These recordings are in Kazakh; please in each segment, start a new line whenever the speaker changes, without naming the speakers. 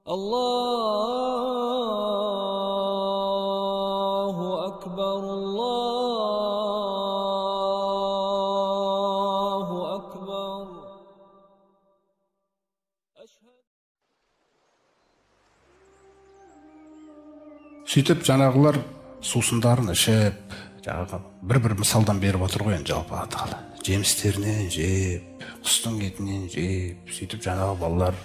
Allahu Akbar, Allahu Akbar.
Сөйтіп жанағылар сусындарын ішіп, бір мысалдан беріп отыр ғой енді жалпы аталы. Жемістерінен жеп, құстың етінен жеп, сөйтіп жанағы балалар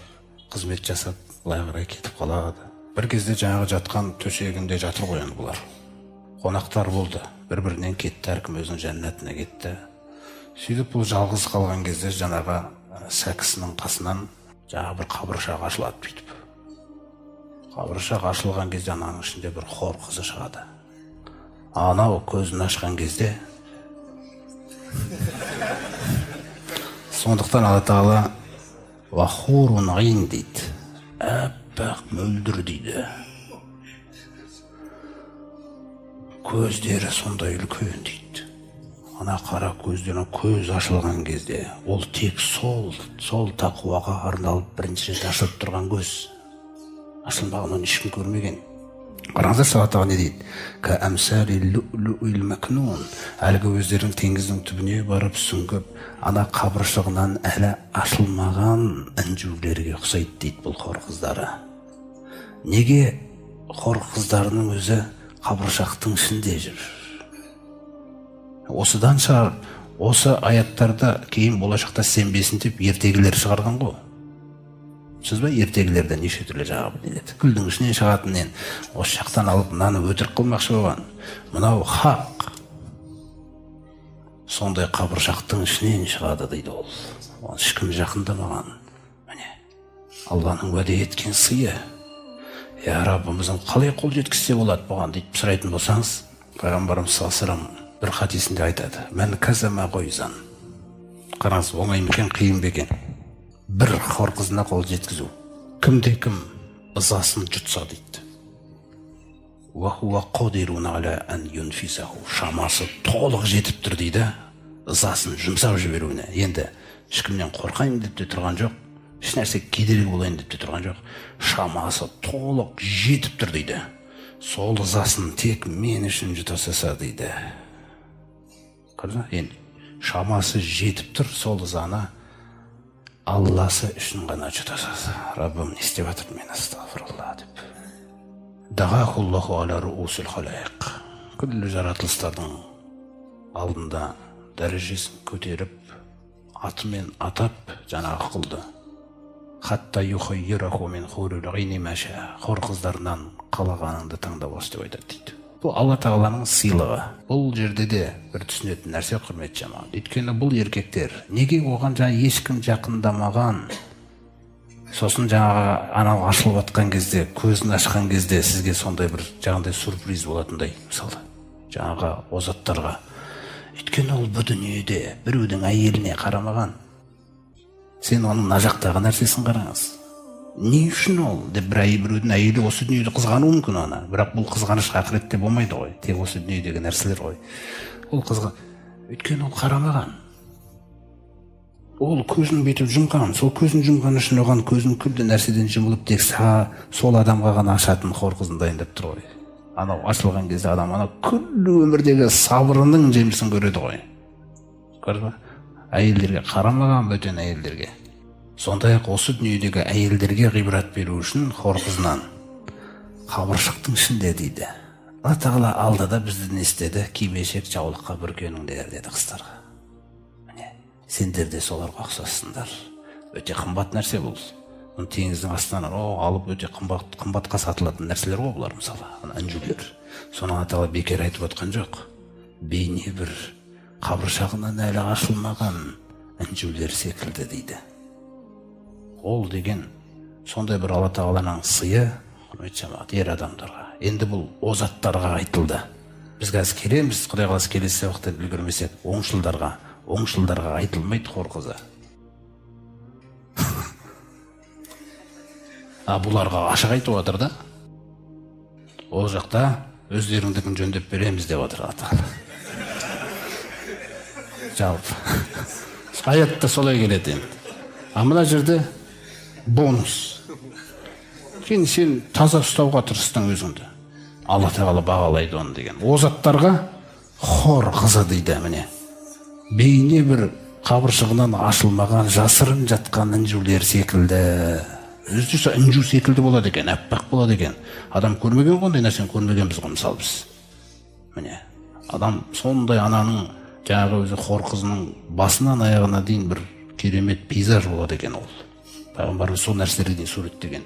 қызмет жасап, былай қарай кетіп қалады. Бір кезде жаңағы жатқан төсегінде жатыр ғой енді бұлар. Қонақтар болды, бір-бірінен кетті, әркім өзінің жәннатына кетті. Сөйтіп бұл жалғыз қалған кезде жаңағы сәкісінің қасынан жаңағы бір қабыршақ ашылады бүйтіп. Қабыршақ ашылған кезде ананың ішінде бір хор қызы шығады. Анау көзін ашқан кезде сондықтан Алла Тағала вахурун ғин дейді. Әппақ мөлдір дейді. Көздері сондай үлкен дейді. Ана қара көзден көз ашылған кезде ол тек сол тақуаға арналып бірінші рет ашылып тұрған көз. Ашылмаған оны ешкім көрмеген. Қараңыздар, Алла Тағала не дейді? Кәәмсәли лу'лу'ил мәкнун. Әлгі өздерінің теңіздің түбіне барып сүңгіп, ана қабыршығынан әлі ашылмаған інжулерге ұқсайды дейді бұл хор қыздары. Неге хор қыздарының өзі қабыршақтың ішінде жүр? Осыдан шығар, осы аяттарда кейін болашақта сенбесін деп ертегілер шығарған ғой. Сіз ба, ертегілерден неше түрлі жағы біледі. Гүлдің ішінен шығатынен, осы жақтан алып мынаны өтірік қылмақшы болған. Мынау хақ. Сондай қабыршақтың ішінен шығады дейді ол. Оны ешкім жақындамаған. Міне, Алланың уәде еткен сыйы. Я Раббымыздың қалай қол жеткізсе болады бұған дейді сұрайтын болсаңыз, Пайғамбарымыз саллаллаху бір хадисінде айтады. Мән казама ғойзан. Қараңыз, оңай ма екен, қиын ба екен? Бір хор қызына қол жеткізу. Кімде-кім ызасын жұтса дейді. Уахуа қодирун аля ан юнфисаху. Шамасы толық жетіп тұр дейді. Ызасын жұмсап жіберуіне. Енді ешкімнен қорқайын деп те тұрған жоқ. Ешнәрсе кедергі болайын деп те тұрған жоқ. Шамасы толық жетіп тұр дейді. Сол ызасын тек мен үшін жұтасаса дейді. Қарда, енді шамасы жетіп тұр, сол ызаны Алласы үшін ғана жұтасасы. Раббым не істеп жатыр мен, астағфирулла деп. Дағахуллаху аля руусил халайқ. Күллі жаратылыстардың алдында дәрежесін көтеріп, атымен атап жаңағы қылды. Хатта юхаййираху мин хурил ғини маша. Хор қыздарынан қалағаныңды таңдап осы деп айтады дейді. Бұл Алла Тағаланың сыйлығы. Бұл жерде де бір түсінетін нәрсе, құрметті жамағат. Өйткені бұл еркектер неге оған ешкім жақындамаған? Сосын анау ашылып атқан кезде, көзін ашқан кезде сізге сондай бір жаңағыдай сюрприз болатындай, мысалы, жаңағы озаттарға. Өйткені ол бұл дүниеде біреудің әйеліне қарамаған. Сен оның мына жақтағы нәрсесін қараңыз. Не үшін ол? Деп біреудің әйелі осы дүниеде қызғану мүмкін оны. Бірақ бұл қызғаныш ақыретте болмайды ғой. Тек осы дүниедегі нәрселер ғой. Ол өйткені ол қарамаған. Ол көзін бетіп жұмған. Сол көзін жұмған үшін оған көзін күлді нәрседен жұмылып тек сол адамға ғана ашатын хор қызын дайындап тұр ғой. Анау ашылған кезде адам күллі өмірдегі сабырының жемісін көреді ғой. Көрді ме? Әйелдерге қарамаған, бөтен әйелдерге. Сондай-ақ осы дүниедегі әйелдерге ғибрат беру үшін хор қызынан қабыршақтың ішінде дейді. Алла Тағала алдыда бізді не істеді? Кимешек жаулыққа бүркеніңдер деді қыздарға. Міне, сендер де соларға ұқсассыңдар. Өте қымбат нәрсе бұл. Оны теңіздің астынан алып өте қымбатқа сатылатын нәрселер ғой бұлар, мысалы, інжулер. Соны Алла Тағала бекер айтып отқан жоқ. Бейне бір қабыршағынан әлі ашылмаған інжулер секілді дейді. Ол деген сондай бір Алла Тағаланың сыйы, құрметті жамағат, ер адамдарға. Енді бұл озаттарға айтылды. Біз қазір келеміз, Құдай қаласа келесі сабақта үлгермесек, оңшылдарға айтылмайды хор қызы. Бұларға ашық айтып отыр да. Ол жақта өздеріңдігін жөндеп береміз деп отыр Алла Тағала. Жалпы. Аятта солай келеді енді. Мына жерде бонус. кейін сен таза ұстауға тырыстың өзіңді. Алла тағала бағалайды оны деген. О заттарға хор қызы дейді міне. Бейне бір қабыршығынан ашылмаған жасырын жатқан інжулер секілді. Өзі інжу секілді болады екен, әппақ болады екен. Адам көрмеген ғой, ондай нәрсені көрмегенбіз ғой мысалы біз. Міне, адам сондай ананың жаңағы өзі хор қызының басынан аяғына дейін бір керемет пейзаж болады екен ол. Пайғамбарымыз сол нәрселерді суреттеген.